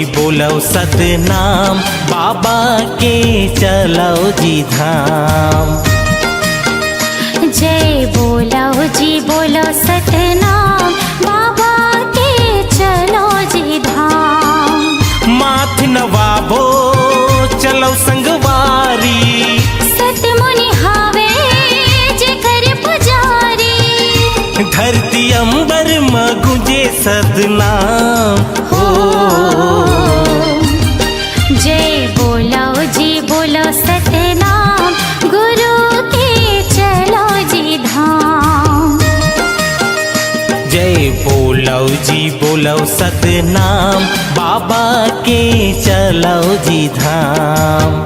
बोलो सतनाम, बाबा के चलो जी धाम। जय बोलो जी बोलो सतनाम, बाबा के चलो जी धाम। माथ नवाबो चलो संगवारी, सतमुनि हावे जे कर पुजारी। धरती अंबर में गुंजे सतनाम हो। जय बोलो जी बोलो सतनाम, गुरु के चलो जी धाम। जय बोलो जी बोलो सतनाम, बाबा के चलो जी धाम।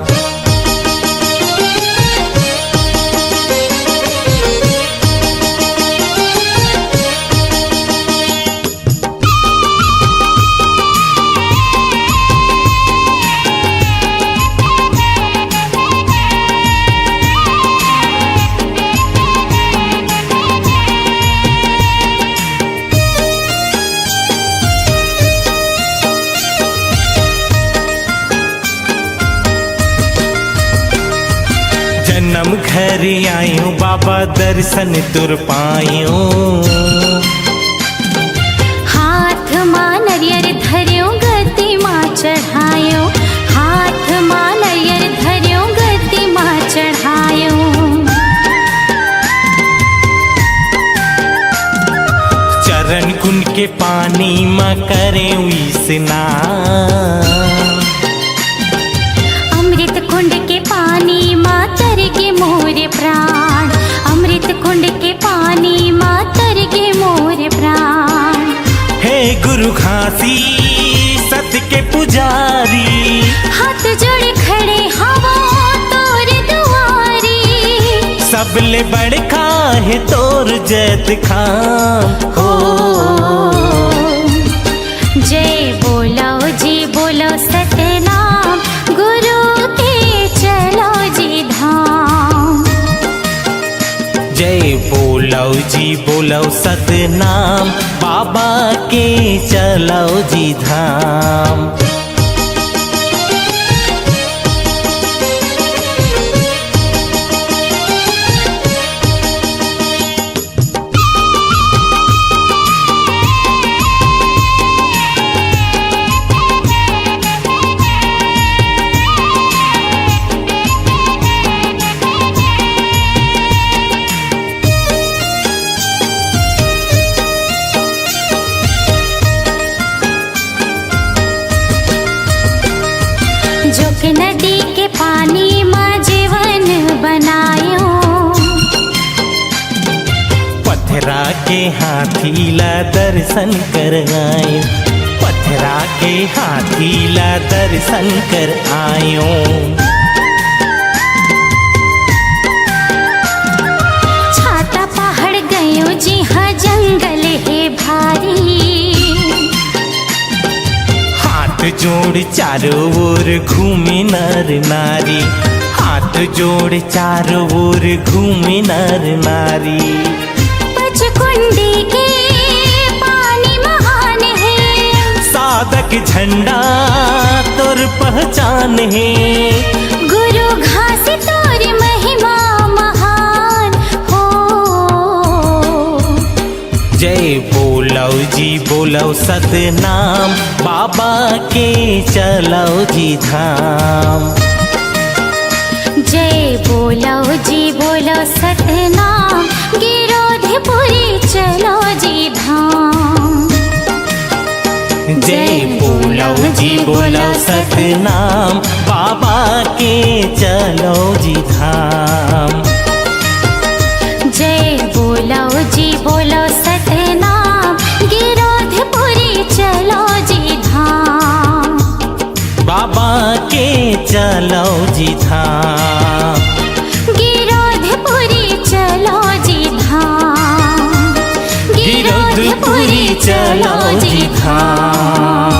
जन्म घर आयो बाबा दर्शन तुर पायो। हाथ मां नरियर धर्यो गति मां चढ़ायो। हाथ मां नरियर धर्यो गति मां चढ़ायो। चरण कुंड के पानी मां करे स्नान। अमृत कुंड के पानी मां तरगे मोर प्राण। अमृत कुंड के पानी मां तरगे मोर प्राण। हे गुरु घासी सत के पुजारी, हाथ जोड़ खड़े हवा तोर दुआरी। सबले बड़का है तोर जैत खाम हो। जय बोलो जी बोलो सतनाम, गुरु के चलो जी धाम। जय बोलो जी बोलो सतनाम, बाबा के चलो जी धाम। जो कि नदी के पानी मां जीवन बनायो। पथरा के हाथी ला दर्शन कर आयो। पथरा के हाथी ला दर्शन कर आयो। छाता पहाड़ गयो जी हाँ जंगल है भारी। हाथ जोड़ चारों ओर घूमे नर नारी। हाथ जोड़ चारों ओर घूमे नर नारी। पचकुंडी के पानी महान है। साधक झंडा तोर पहचान है। गुरु घासी तोर महिमा महान हो। जय बोलो जी बोलो सतनाम, बाबा के चलो जी धाम। जय बोलो जी बोलो सतनाम, गिरोधपुरी चलो जी धाम। जय बोलो जी बोलो सतनाम, बाबा के चलो जी धाम। जय बोलो जी बोलो सतनाम, गिरोधपुरी चलो जी धाम। बाबा के चलो जी धाम। गिरोधपुरी चलो जी धाम। गिरोधपुरी चलो जी धाम।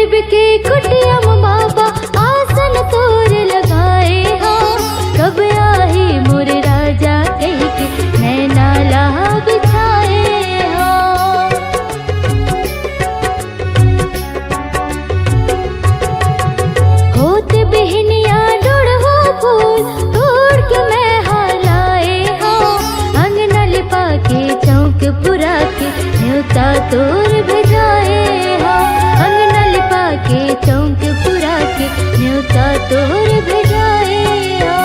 गरीब के कुटिया में बाबा आसन तोर लगाए हो। कब आही मोर राजा कह के नैना लाह बिछाए हो। होत बिहनिया डुड़हो फूल तोड़ के मैं हालाए हो। अंगना लिपा के चौक पुरा के न्योता तोर भेजाए हो। अंगना लिपा के चौक पुरा के न्योता तोर भेजाए हो।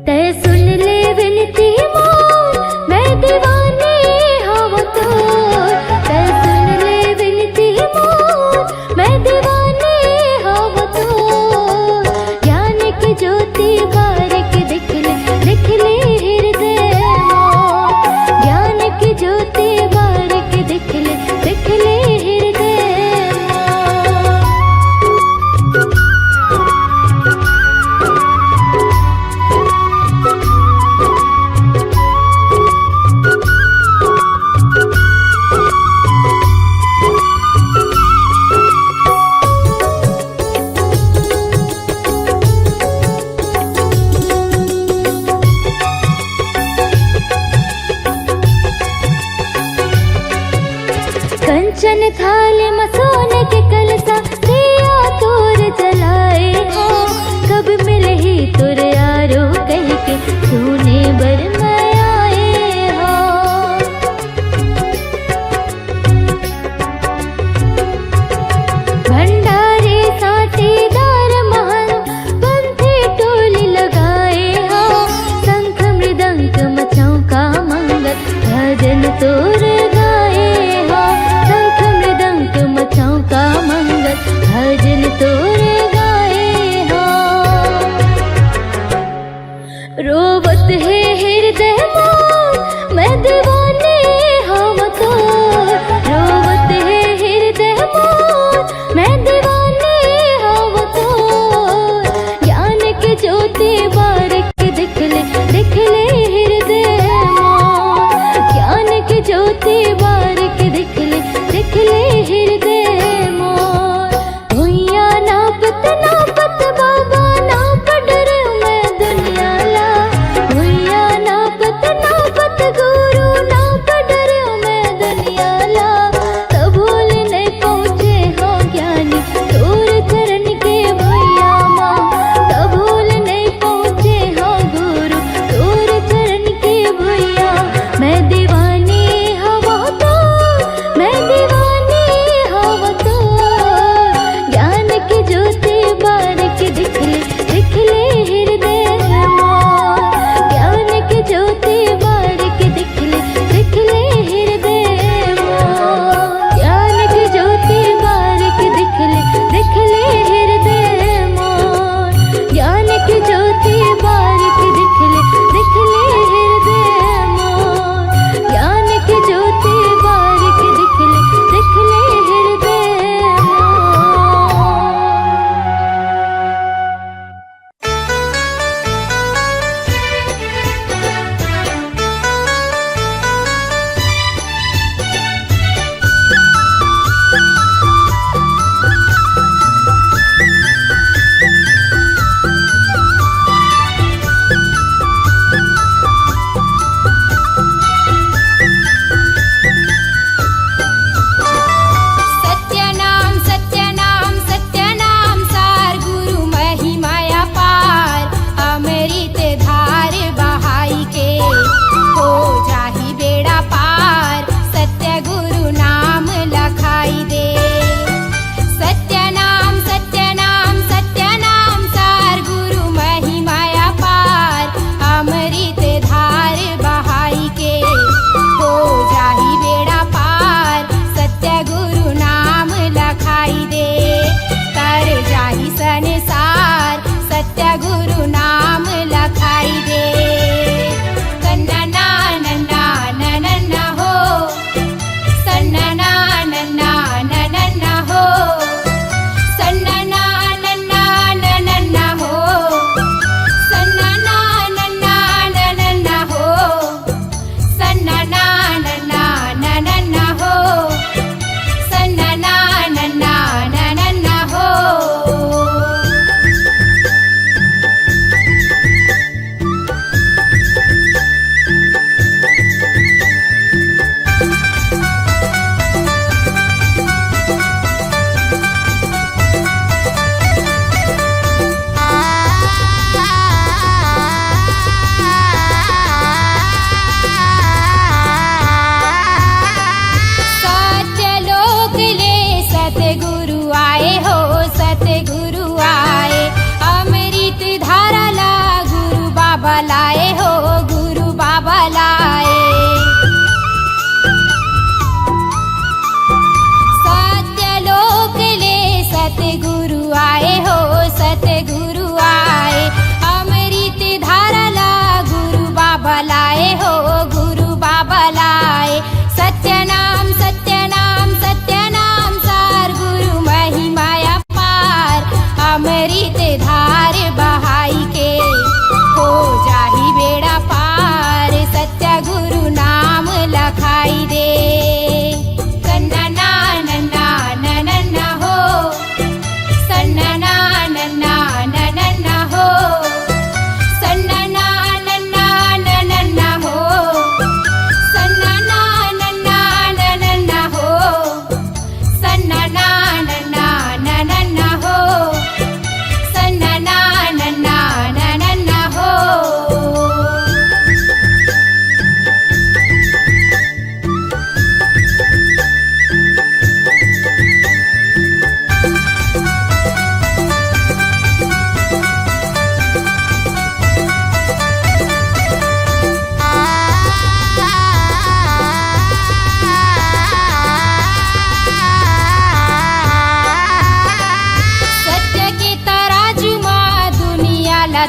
तै सुन ले विनती मोर मैं दीवानी हव तोर। तै सुन ले विनती मोर मैं दीवानी हव तोर। ज्ञान की ज्योति बारिक दिख ले हृदय मोर। ज्ञान की ज्योति बारिक दिख ले हृदय मोर। कंचन थाल में सोने के कलसा दिया तोर जलाए हो। कब मिले ही तुर यारो कह के सोने बर मैं आए हो। भंडारे साटीदार महल पंथी टोली लगाए हो। शंख मृदंग मचाऊ का मंगल भजन तोर गाए हो। शंख मृदंग मचाऊ का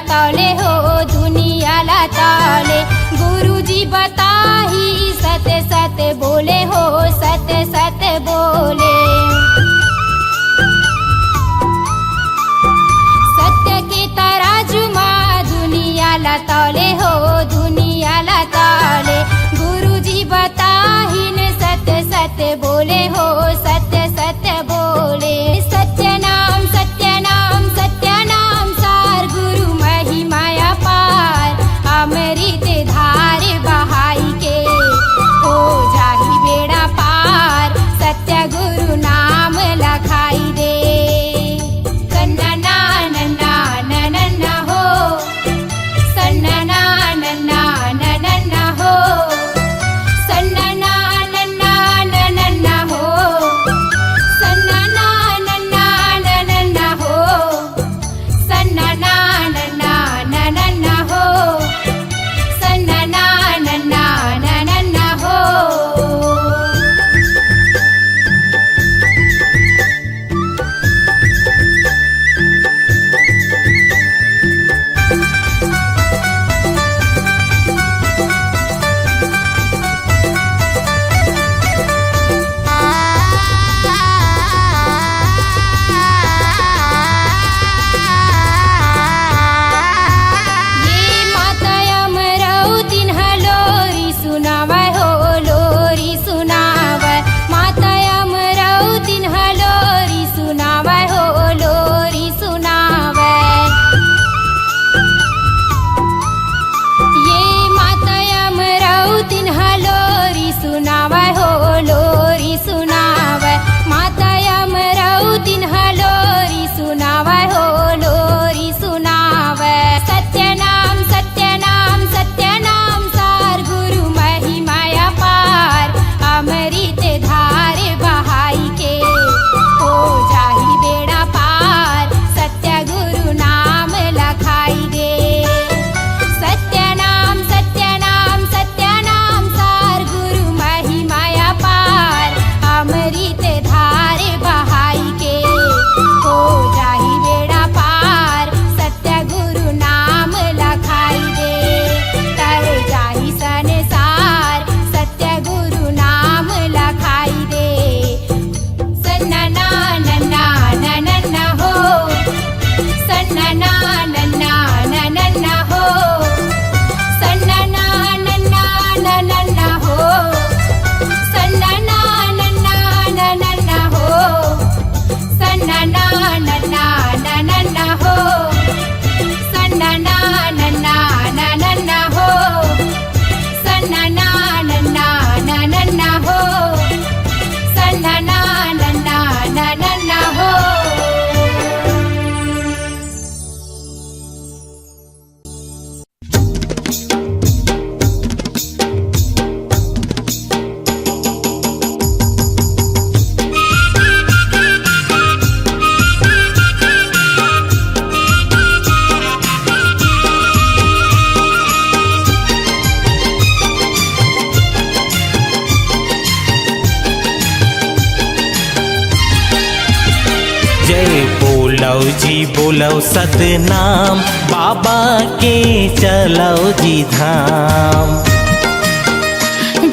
तौले हो दुनियाला तौले गुरुजी बताही सत्य सत्य बोले हो सत्य सत्य बोले सत्य के तराजू माँ दुनियाला तौले हो दुनियाला तौले गुरुजी बताही ने सत्य सत्य बोले हो सत्य सत्य बोले सत्य नाम सार गुरु महिमाया पार अमृत धार बहाई के हो जाही बेड़ा पार सत्य गुरु नाम लखाई दे सन्ना नन्ना नन्ना हो सन्ना नन्ना हो सन्ना नन्ना नन्ना हो सन्ना नन्ना हो सन्ना नन्ना हो सन्ना नन्ना हो जी बोलो सतनाम बाबा के चलो जी धाम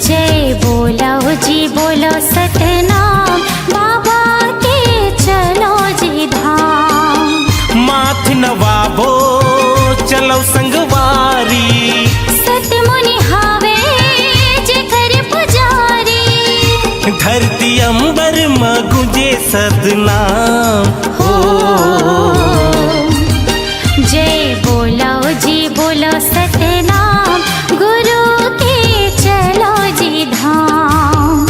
जय बोलो जी बोलो सतनाम बाबा के चलो जी धाम माथ नवाबो चलो संगवारी सतमुनि हावे जेकर पुजारी धरती अंबर मगुजे सतनाम हो जय बोलो जी बोलो सतनाम गुरु के चलो जी धाम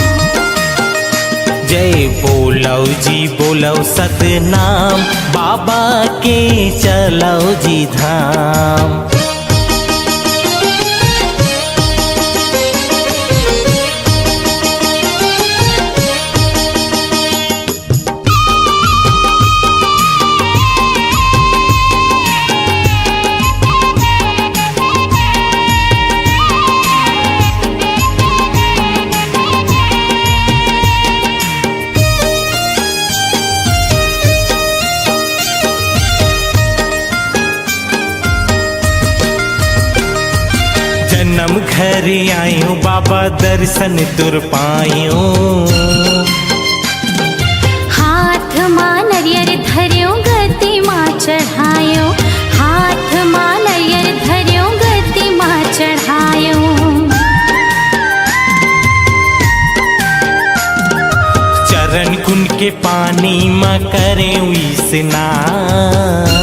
जय बोलो जी बोलो सतनाम, बाबा के चलो जी धाम। जन्म घर आयो बाबा दर्शन तुर पायो, हाथ मां नरियर धर्यो गति मां चढ़ायो, हाथ मां नरियर धर्यो गति मां चढ़ायो। चरण कुंड के पानी मां करे स्नान,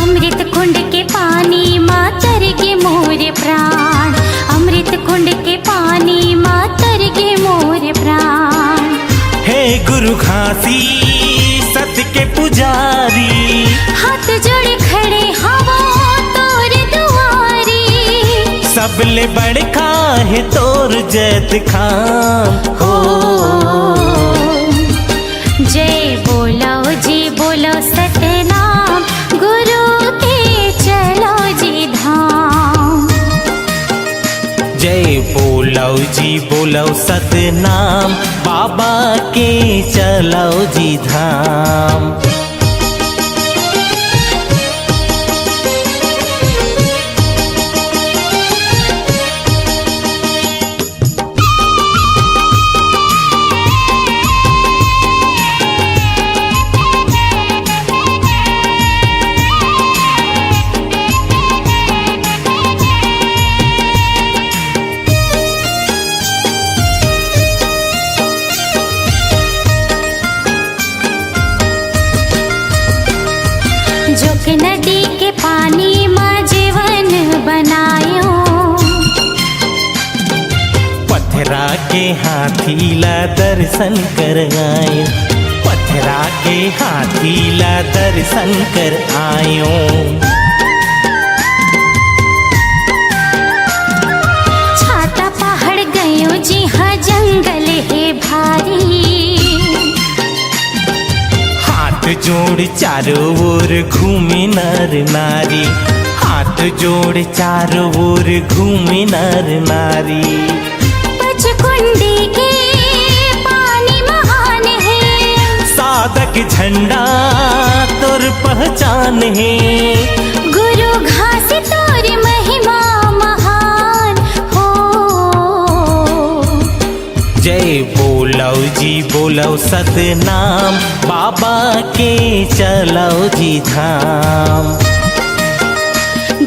अमृत कुंड के पानी मां तरगे मोरे प्राण, अमृत कुंड के पानी मां तरगे मोरे प्राण। हे गुरु घासी सत के पुजारी, हाथ जोड़े खड़े हवा तोर दुआरी, सबले बड़का है तोर जैत खाम हो। जय बोलो जी बोलो सतनाम, गुरु के चलो जी धाम। जय बोलो जी बोलो सतनाम, बाबा के चलो जी धाम। जोक नदी के पानी मां जीवन बनायो, पथरा के हाथी ला दर्शन कर आयो, पथरा के हाथी ला दर्शन कर आयो। छाता पहाड़ गयो जी हाँ जंगल है भारी, हाथ जोड़ चारों ओर घूमे नर नारी, हाथ जोड़ चारों ओर घूमे नर नारी। पचकुंडी के पानी महान है, साधक झंडा तोर पहचान है, गुरु घास तोर महिमा महान हो। जय बोलो जी बोलो सतनाम, बाबा के चलो जी धाम।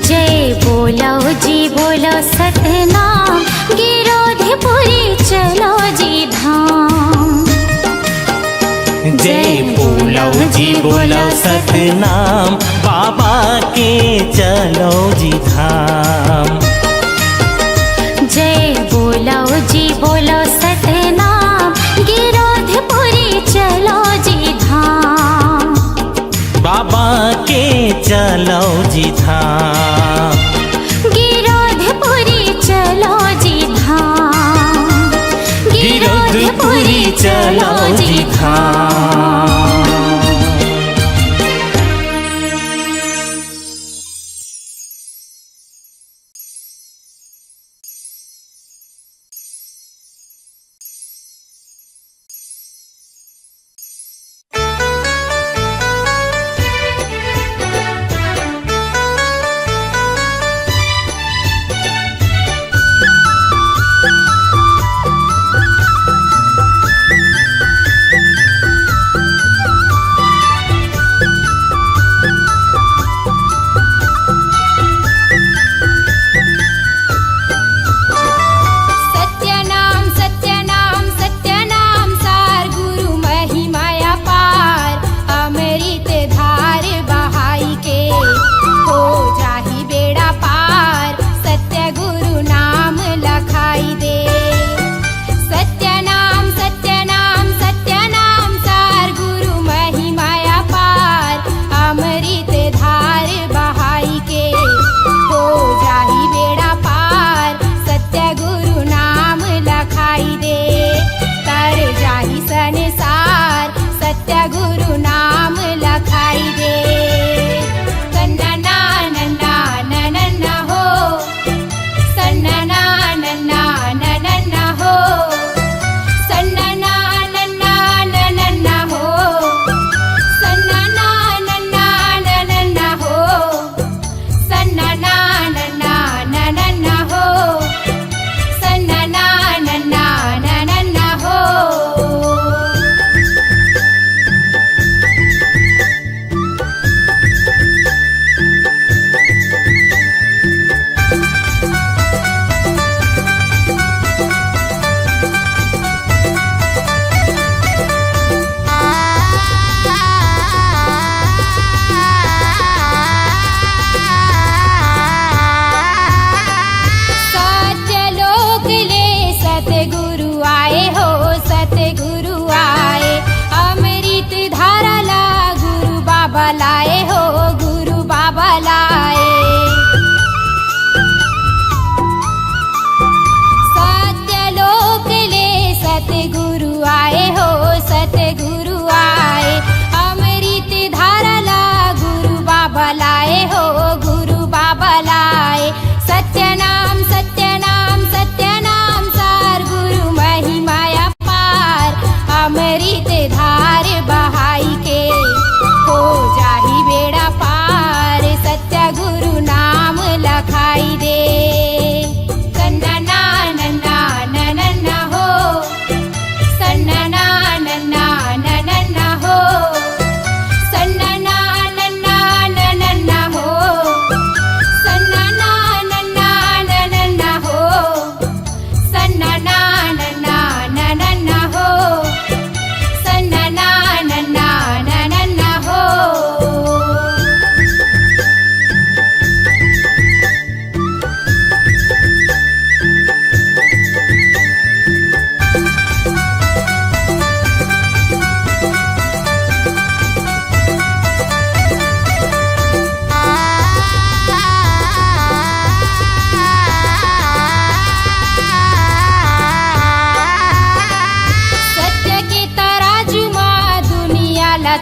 जय बोलो जी बोलो सतनाम, गिरोधपुरी चलो जी धाम। जय बोलो जी बोलो सतनाम, बाबा के चलो जी धाम। जय बोलो जी बोलो सतनाम, गिरोधपुरी चलो जी धाम। बाबा के चलो जी धाम, गिरोधपुरी चलो जी धाम, गिरोधपुरी चलो जी धाम।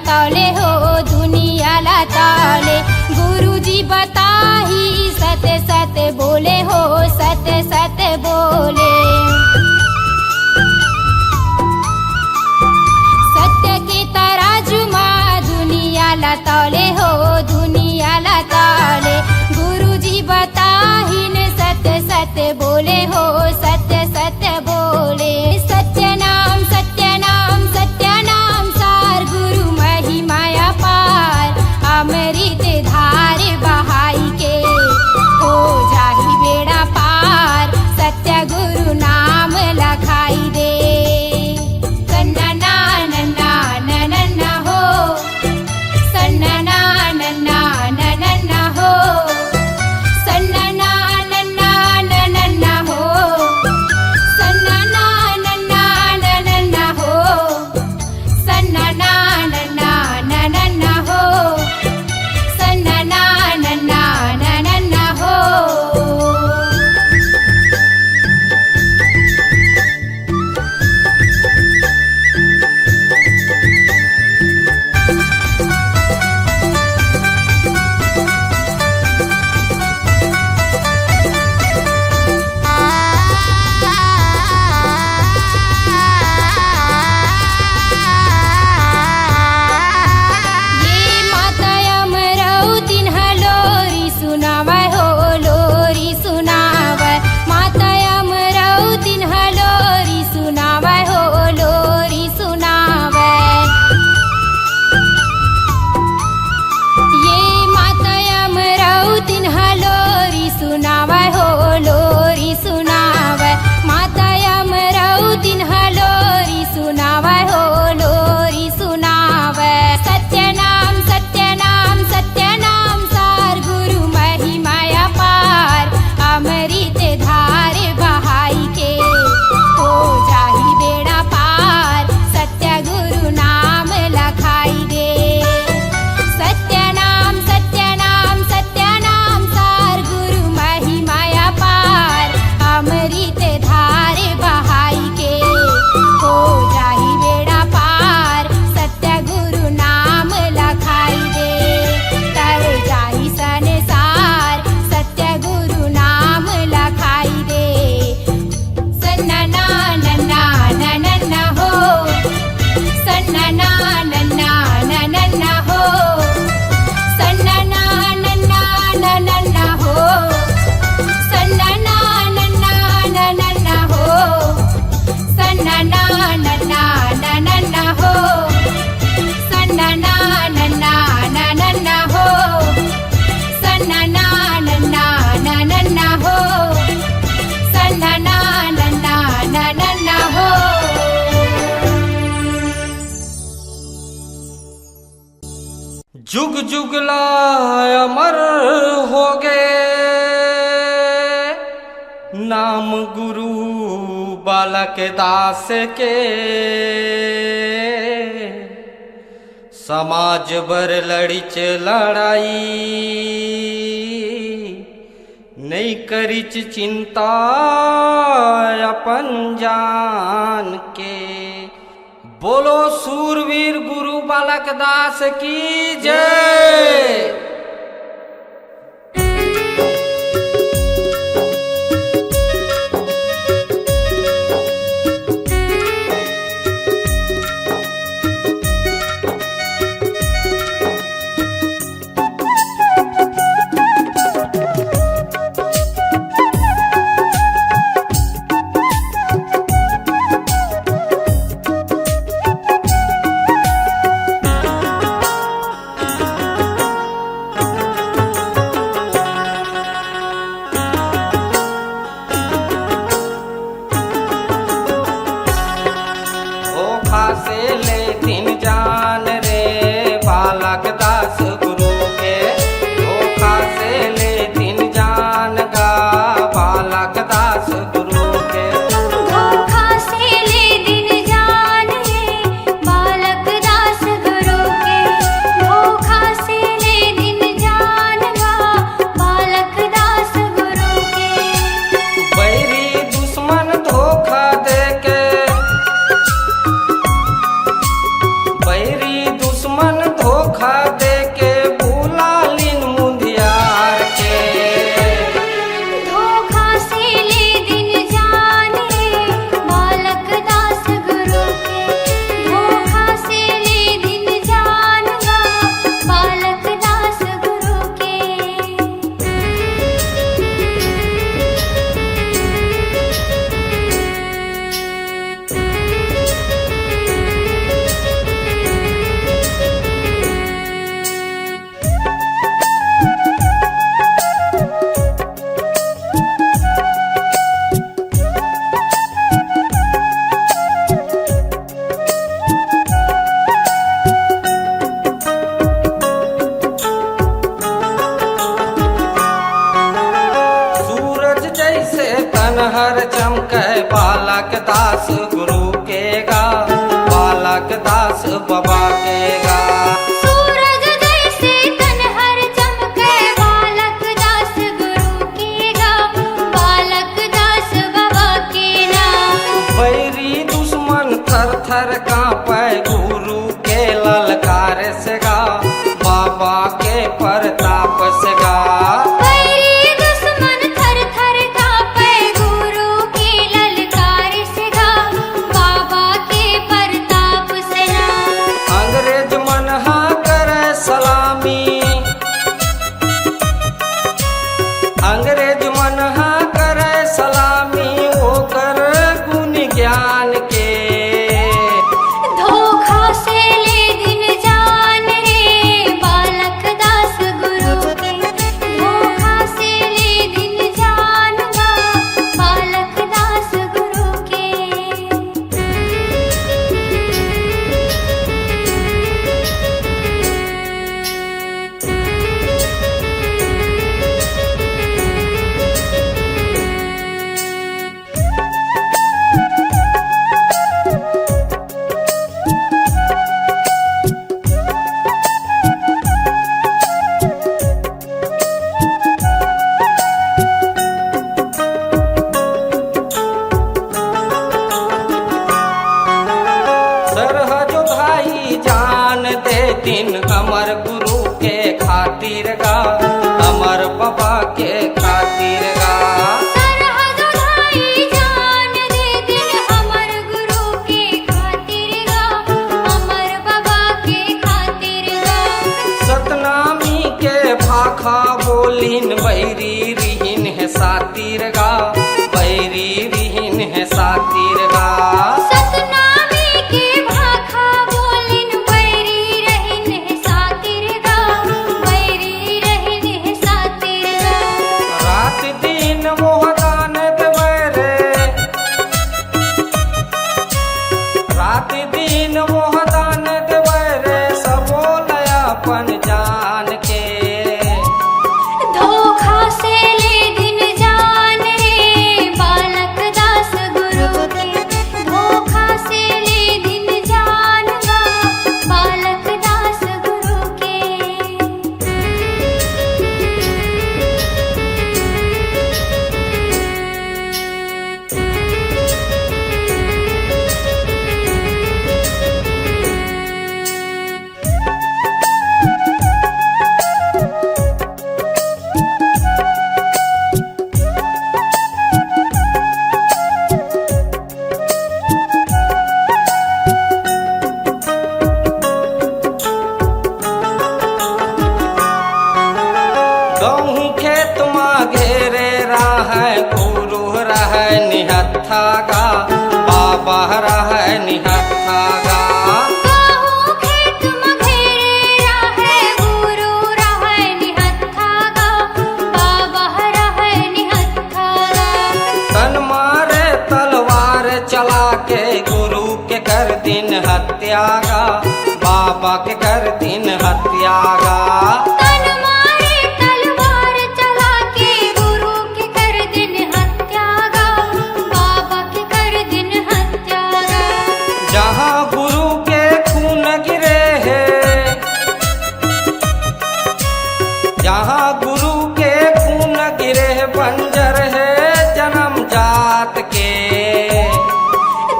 तौले हो दुनियाला तौले। गुरुजी बताही सत्य सत्य बोले हो सत्य सत्य बोले। सत्य के तराजू माँ दुनियाला तौले हो दुनियाला तौले। गुरुजी बताही ने सत्य सत्य बोले हो सत्य सत्य बोले। सत्य नाम सार गुरु महिमाया पार। अमृत धार बहाई के हो जाही बेड़ा पार। सत्य गुरु नाम लखाई दे। सन्ना नन्ना नन्ना हो सन्ना नन्ना नन्ना हो सन्ना नन्ना नन्ना हो सन्ना नन्ना नन्ना हो सन्ना नन्ना नन्ना हो सन्ना नन्ना नन्ना हो। ये माता अमरावतीन लोरी सुनावै हो लोरी सुनावै। माता अमरावतीन लोरी सुनावै हो लोरी सुनावै। ये माता अमरावतीन लोरी सुनावै हो लोरी सुनावै। माता अमरावतीन लोरी सुनावै हो लोरी सुनावै। सत्य नाम सार गुरु महिमाया पार। अमृत धार बहाई के हो जाही बेड़ा पार। सत्य गुरु नाम लखाई दे। सत्य नाम सार गुरु महिमाया पार। अमृत धार बहाई के हो जाही बेड़ा पार। सत्य गुरु नाम लखाई दे। तर जाही संसार सत्य गुरु नाम लखाई दे। सन्ना नन्ना नन्ना हो सन्ना नन्ना नन्ना हो सन्ना नन्ना नन्ना हो सन्ना नन्ना नन्ना हो सन्ना नन्ना नन्ना हो सन्ना नन्ना नन्ना हो सन्ना नन्ना नन्ना हो सन्ना नन्ना नन्ना हो। जुग जुगला अमर हो गए नाम गुरु बालक दास के। समाज बर लड़िच लड़ाई नहीं करिच चिंता अपन जान के। बोलो सूरवीर गुरु बालक दास की जय। दास बाबा के गा। सूरज जैसे तन हर चमके बालक दास गुरु के गा, बालक दास बाबा के नाम। बैरी दुश्मन थर थर कांपे गुरु के ललकार से गा, बाबा के प्रताप से गा। बैरी दुश्मन थर थर कांपे गुरु के ललकार से गा, बाबा के प्रताप से नाम। अंग्रेज मन हा करे सलामी, अंग्रेज मन हा करे सलामी ओकर गुण ज्ञान के। धोखा से ले दिन जान रे बालक दास गुरु के, धोखा से ले दिन जान गा बालक दास गुरु के। सरहद भाई जान दे दिन अमर गुरु के खातिर गा, अमर बाबा के खातिर गा। सरहद भाई जान दे दिन अमर गुरु के खातिर गा, अमर बाबा के खातिर गा। सतनामी के भाखा बोलिन बैरी रिहिन है सातिर गा, बैरी रिहिन है सातिर गा। सतनामी के भाखा बोलिन बैरी रहिन है सातिर गा, बैरी रहिन है सातिर गा। रात दिन मोहदान देवे रे, रात दिन मोहदान देवे रे सबो अपन जान के। धोखा से ले दिन जान रे बालक दास गुरु के, धोखा से ले दिन जान गा बालक दास गुरु के। गहूँ खेत मा घेरे रह गुरु रह निहत्था गा, बाबा रह निहत्था गा। काहू खेत मघेरे रहे गुरु रहे निहत्था गा, बाबा रहे निहत्था गा। तन मारे तलवार चला के गुरु के कर दिन हत्या गा, बाबा के कर दिन हत्या गा। तन मारे तलवार चला के गुरु के कर दिन हत्या गा, बाबा के कर दिन हत्या गा। जहाँ गुरु के खून गिरे है, जहाँ गुरु के खून गिरे है बंजर है जन्म जात के।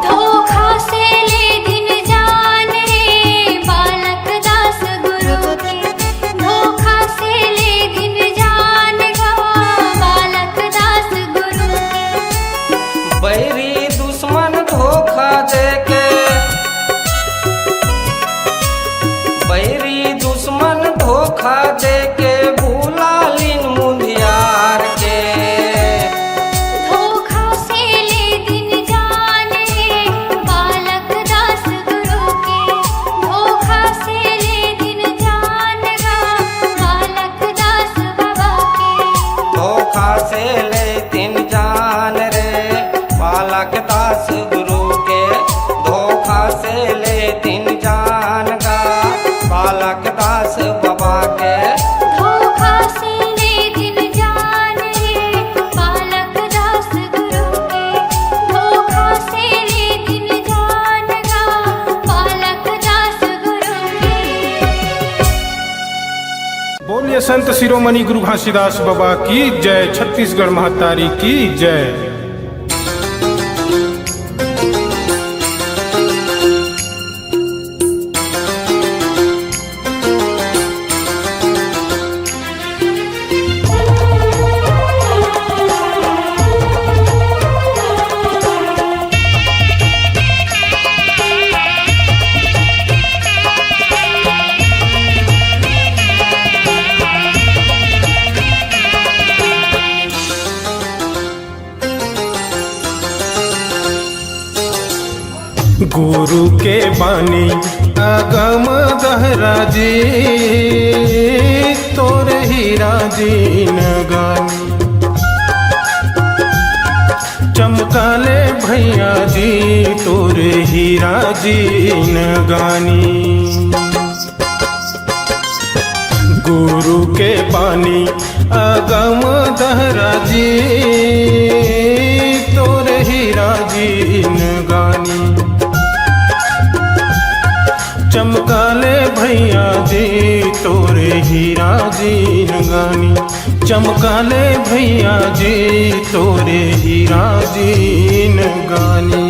धोखा से ले दिन जान रे बालक दास गुरु के, बोलिए संत शिरोमणि गुरु घासीदास बाबा की जय। छत्तीसगढ़ महतारी की जय। गुरु के बानी अगम दहरा जी, तोर हीरा जी नगानी। चमकाले भैया जी तोर हीरा जी नगानी। गुरु के बानी अगम दहरा जी, तोर हीरा जी नगानी। चमकाले भैया जी तोरे हीरा जी नगानी। चमकाले भैया जी तोरे हीरा जी नगानी।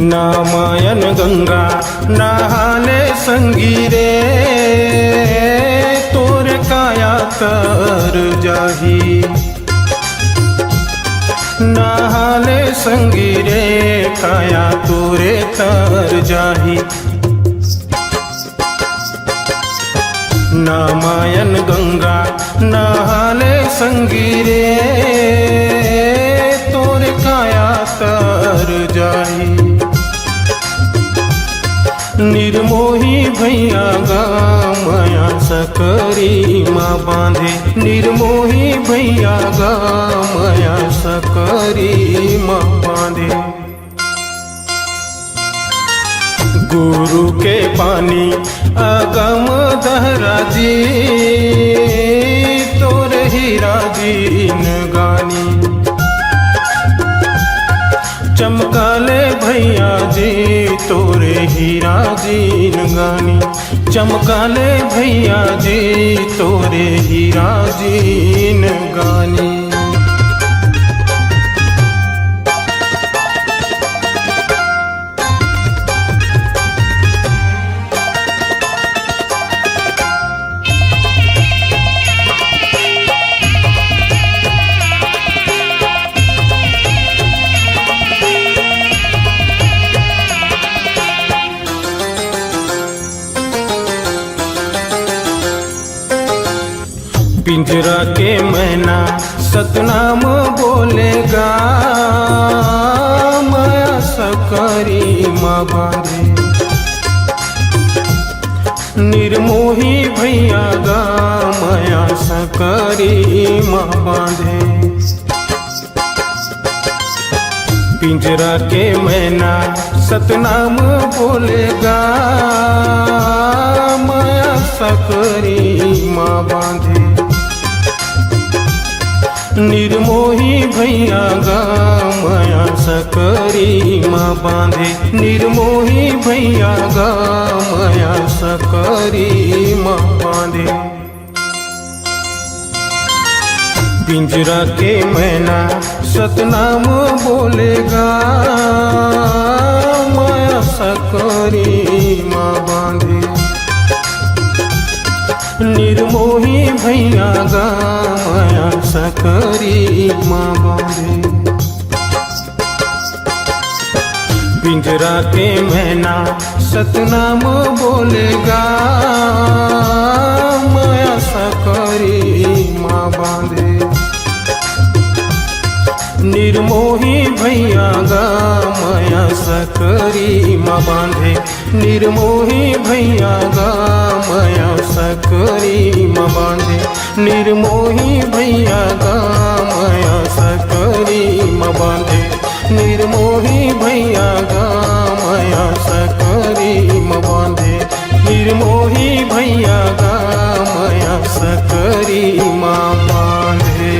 नामायन गंगा नहाले संगीरे, तोर काया तर जाही। नहाले संगीरे काया तोरे तर जाही। नामायन गंगा नहाले संगीरे, तोर काया तर जाही। निर्मोही भैया गामया सकरी माँ बांधे। निर्मोही भैया गामया सकरी माँ बांधे। गुरु के पानी अगम दहरा जी, तोर हीरा जी नगानी। चमकाले भैया जी तोरे हीरा जी नगानी। चमकाले भैया जी तोरे हीरा जी नगानी। पिंजरा के मैना सतनाम बोलेगा, माया सकरी माँ बांधे। निर्मोही भैया गा माया सकरी माँ बांधे। पिंजरा के मैना सतनाम बोलेगा, माया सकरी माँ बांधे। निर्मोही भैया गा माया सकरी माँ बांधे। निर्मोही भैया गा माया सकरी माँ बांधे। पिंजरा के मैना सतनाम बोलेगा, माया सकरी माँ बांधे। निर्मोही भैया गा माया सकरी माँ बांधे। पिंजरा के मैना सतनाम बोलेगा, माया सकरी माँ बांधे। निर्मोही भैया गा माया सकरी माँ बांधे। निर्मोही भैया गा माया सकरी माँ बांधे। निर्मोही भैया गा माया सकरी म बांधे निर्मोही भैया गा माया सकरी म बांधे निर्मोही भैया गा माया सकरी म बांधे।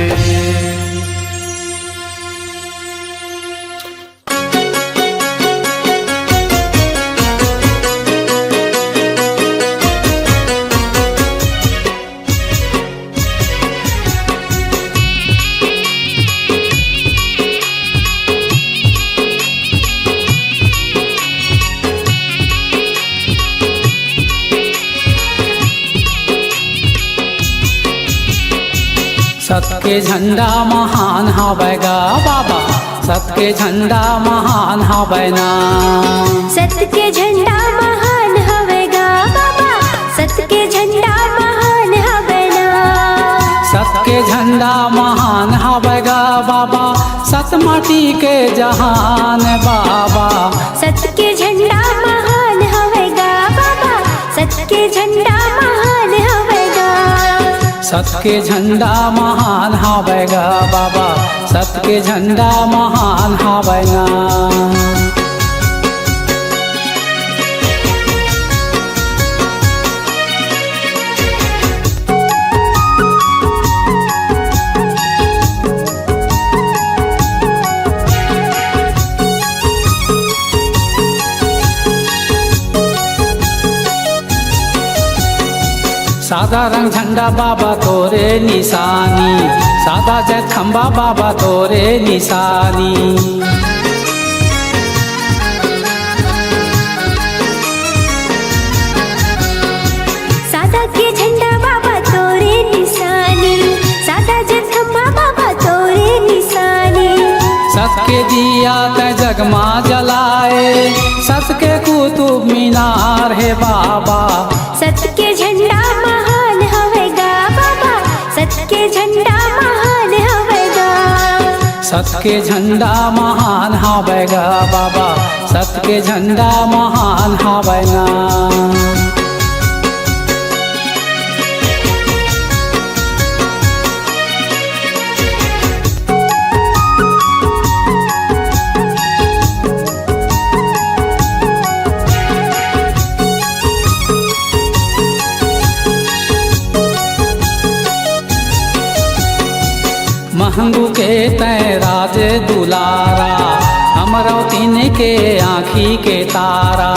सत के झंडा महान हवैगा बाबा, सत के झंडा महान हवैना। सत के झंडा महान हवेगा बाबा, सत के झंडा महान हवेना। सत के झंडा महान हवैगा बाबा, सत माटी के जहान बाबा। सत के झंडा महान हवेगा बाबा, सत के झंडा महान हवेगा। सत के झंडा महान हवैगा बाबा, सत के झंडा महान हवैना। सादा रंग झंडा बाबा तोरे निशानी, सादा जग खंबा बाबा तोरे निशानी। सादा के झंडा बाबा तोरे निशानी, सादा जग खंबा बाबा तोरे निशानी। सत के दिया ते जगमा जलाए, सत के कुतुब मीनार है बाबा। सत के झंडा महान हवेगा बाबा, सत के झंडा महान हवेगा। सत के झंडा महान हवैगा बाबा, सत के झंडा महान हवैना। महंगू के तय राज दुलारा, अमरावती ने के आँखी के तारा।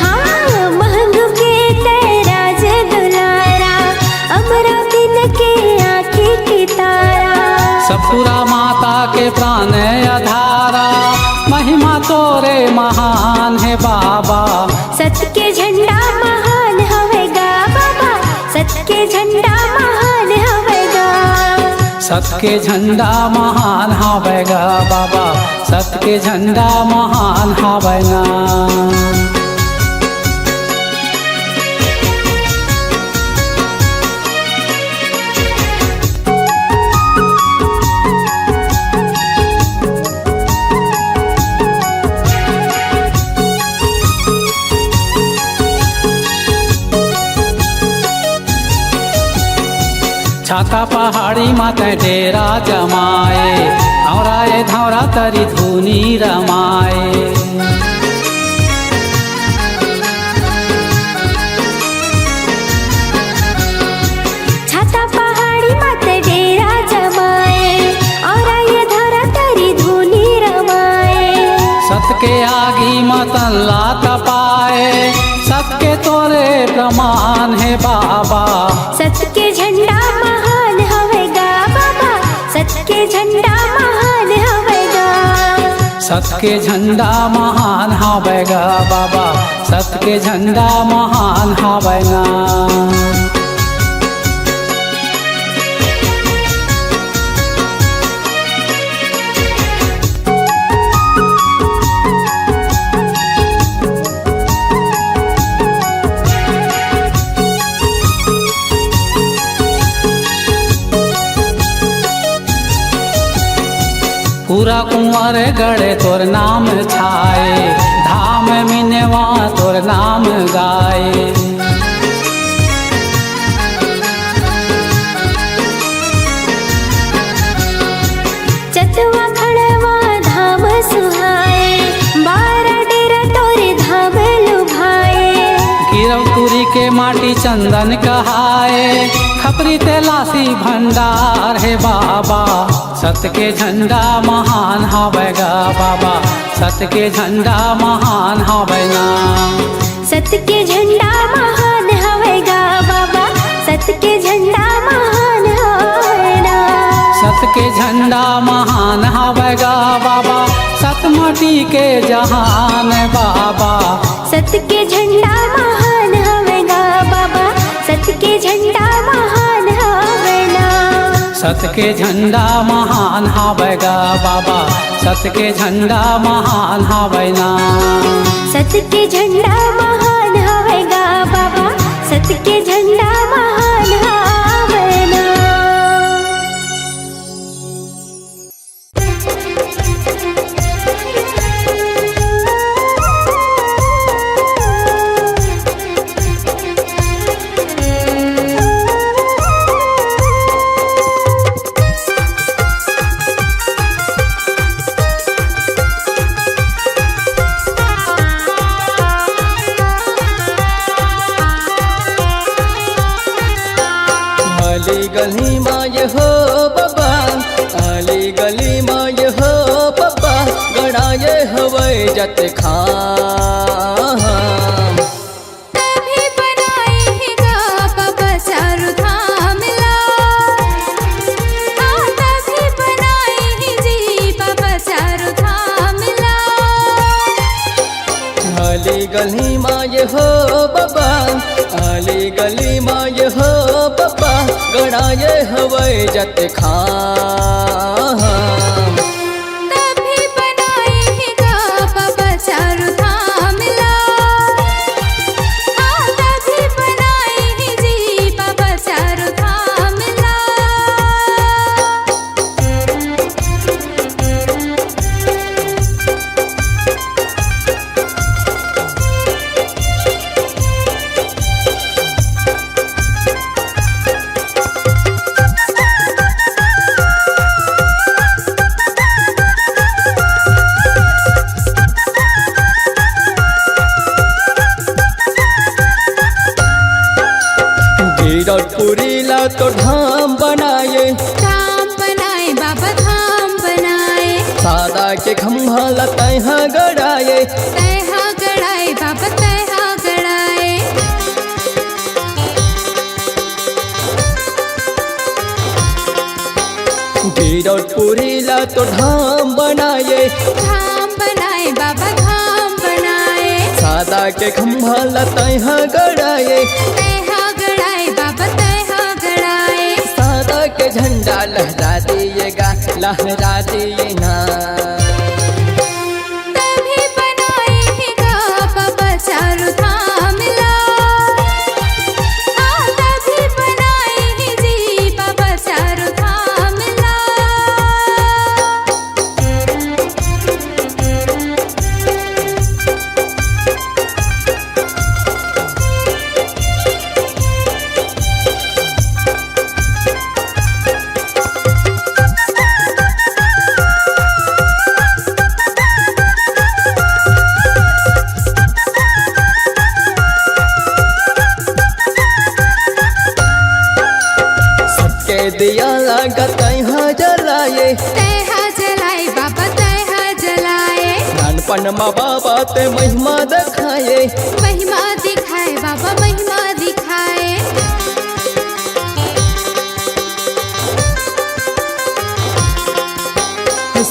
हाँ महंगू के तेराज दुलारा, अमरावती ने के आँखी की तारा। सतपुरा माता के प्राण आधारा, महिमा तोरे महान है बाबा। सत के झंडा महान हवेगा बाबा, सत के झंडा महान हवेगा। सत के झंडा महान हवैगा बाबा, सत के झंडा महान हवैना। छाता पहाड़ी माते डेरा जमाए, औराए धौरा तरी धुनी रमाए। छाता पहाड़ी मत डेरा जमाए, और ये धरा तरी धुनी रमाए। सत के आगी मतन ला तपाए, सत के तोरे प्रमाण है बाबा। सत के झंडा महान हवेगा बाबा, सत के झंडा महान हवेगा। सत के झंडा महान हवैगा बाबा, सत के झंडा महान हवैना। पूरा कुंवर गढ़े तोर नाम छाए, धाम मिनवा तोर नाम गाए। माटी चंदन कहाए, खपरी तेलासी भंडार है बाबा। सत्य के झंडा महान हवे गा बाबा, सत्य के झंडा महान हवे ना। सत्य के झंडा महान हवेगा बाबा, सत्य के झंडा महान हवेगा। सत्य के झंडा महान हवेगा बाबा, सत माटी के जहान बाबा। सत्य के झंडा महान हवेगा बाबा, सत्य के झंडा महान हवेगा। सत्य के झंडा महान हवेगा बाबा, सत्य के झंडा महान हवेना। सत्य के झंडा महान हवेगा बाबा, सत्य के झंडा महान हवेगा। अली गली माय हो बाबा, अली गली माय हो बाबा, गड़ाए हवाई जत खाम। तभी बनाएगा बाबा चारू धाम ला, हाँ तभी बनाएगी जी बाबा चारू धाम ला। अली गली माय हो बाबा, अली गली माय हो बाबा, गड़ाए हवाई जत खाम। तभी बनाएगा बाबा चारू धाम ला, हाँ तभी बनाएगी जी बाबा चारू धाम ला। गिरपुरी ला तो धाम बनाए, धाम बनाए बाबा धाम बनाए, सादा के खम्भा लतहा गड़ाए। तैहा गड़ाए बाबा तैहा गड़ाए। गिरपुरी ला तो धाम बनाए, धाम बनाए बाबा धाम बनाए, सादा के खम्भा लतहा गड़ाए। तैहा गड़ाए बाबा तैहा गड़ाए। सादा के झंडा लहरा दिएगा, लहरा दिए ना। तभी बनाएगा बाबा चारू धाम ला, हाँ तभी बनाएगी जी बाबा चारू धाम ला। सबके दिया लागत यहाँ जलाए, तैहा जलाए बाबा तैहा जलाए। नानपन माँ बाबा ते महिमा दिखाए। महिमा दिखाए बाबा महिमा दिखाए।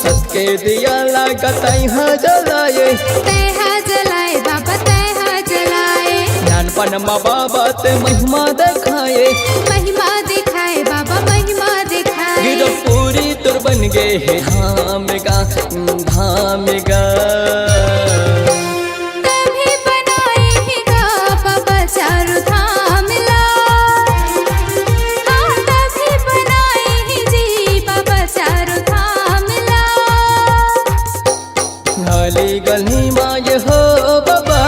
सबके दिया लागत यहाँ जलाए, तैहा जलाए बाबा तैहा जलाए। नानपन माँ बाबा ते महिमा दिखाए। महिमा दिखाए बाबा महिमा दिखाए। गिरपुरी तुर बन गए है धाम गा, धाम गा। तभी बनाएगा बाबा चारू धाम ला, हाँ तभी बनाएगी जी बाबा चारू धाम ला। अली गली माय हो बाबा,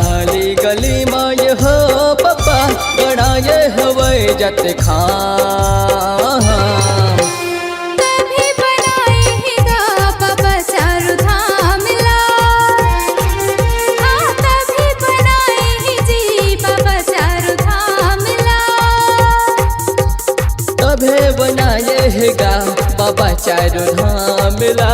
अली गली माय हो बाबा, गड़ाए हवाई जत खाम। तभी बनाएगा बाबा चारू धाम ला, हाँ तभी बनाएगी जी बाबा चारू बाबा चारों धाम ला।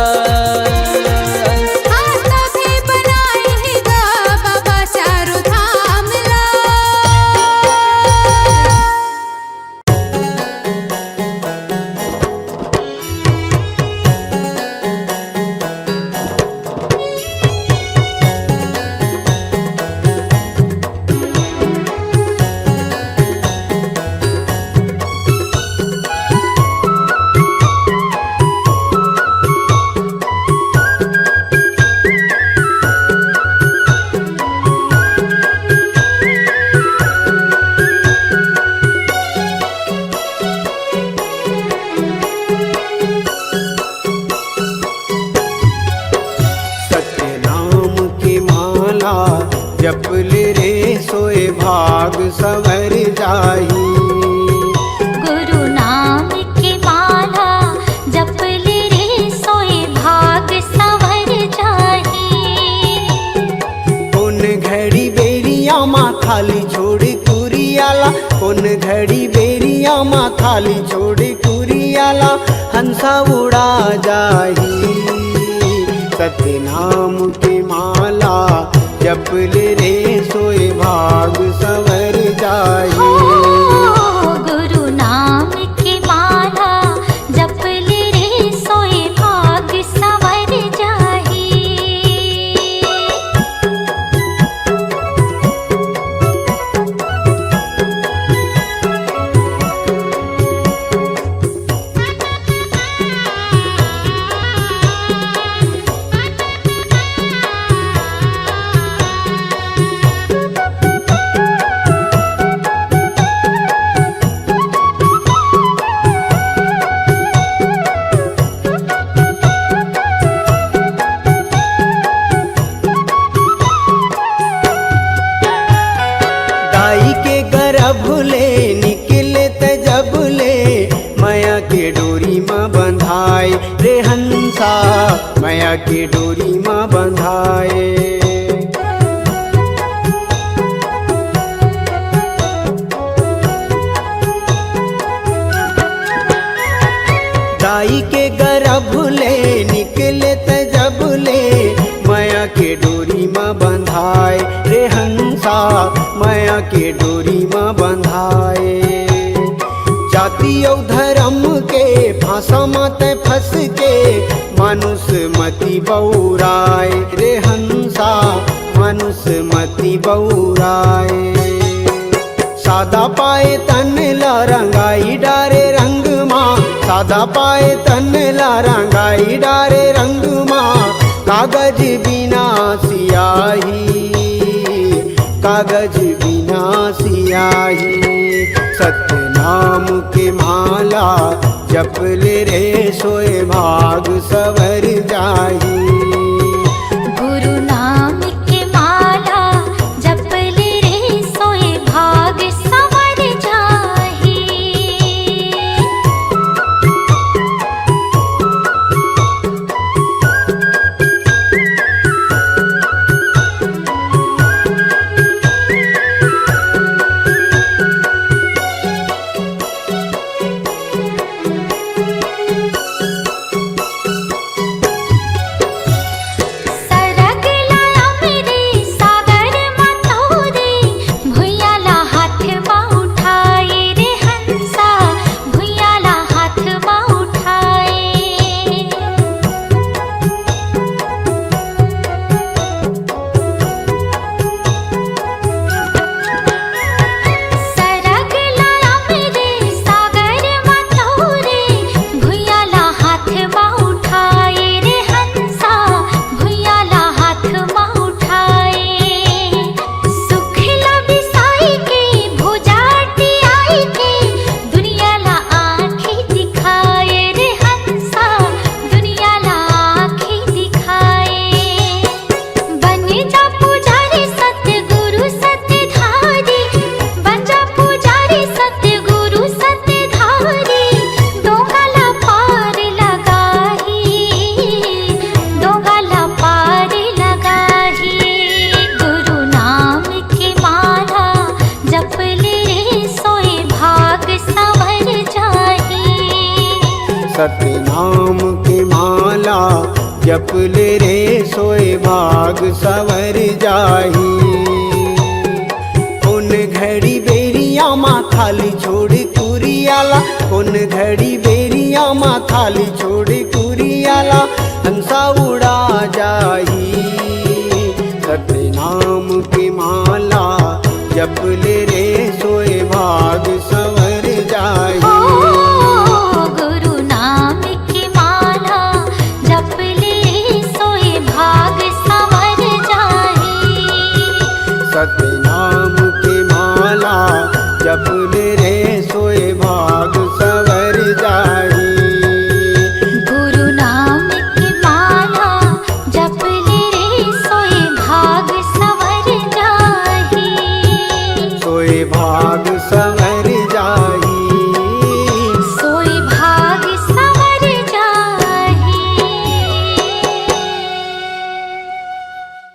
जपले रे सोए भाग संवर जाही। गुरु नाम की माला जपले रे सोए भाग संवर जाही। कौन घड़ी बेरिया माँ थाली छोड़ कुरियाला, कौन घड़ी बेरिया माँ थाली छोड़ कुरियाला, हंसा उड़ा जाही। सत्य नाम की माला जपले रे सोए भाग संवर जाही। गुरु नाम की माला जपले रे सोए भाग संवर जाही। भूले निकले तजबले माया के डोरी माँ बंधाए रे हंसा, माया के डोरी माँ बंधाए। दाई के गर्भले निकले तजबले माया के डोरी माँ बंधाए रे हंसा, माया के डोरी माँ बंधाए। जाति और धर्म के फांसा मत फंस के मानुष मति बौराए रे हंसा, मानुष मति बौराए। सादा पाए तन ला रंगाई डारे रंग माँ, सादा पाए तन ला रंगाई डारे रंग माँ। कागज बिना सियाही, कागज बिना सियाही। सत्य नाम के माला जपले रे सोए भाग संवर जाही। गुरु नाम की माला जपले रे सोए भाग संवर जाही। सत्य नाम जप ले रे सोए भाग संवर जाही। उन घड़ी बेरिया माँ थाली छोड़ कुरियाला, उन घड़ी बेरिया माँ थाली छोड़ कुरियाला, हंसा उड़ा जाही। सत्य नाम की माला जप ले रे सोए भाग संवर जाही। गुरु नाम की माला जप ले सोए भाग संवर जाही। सत्य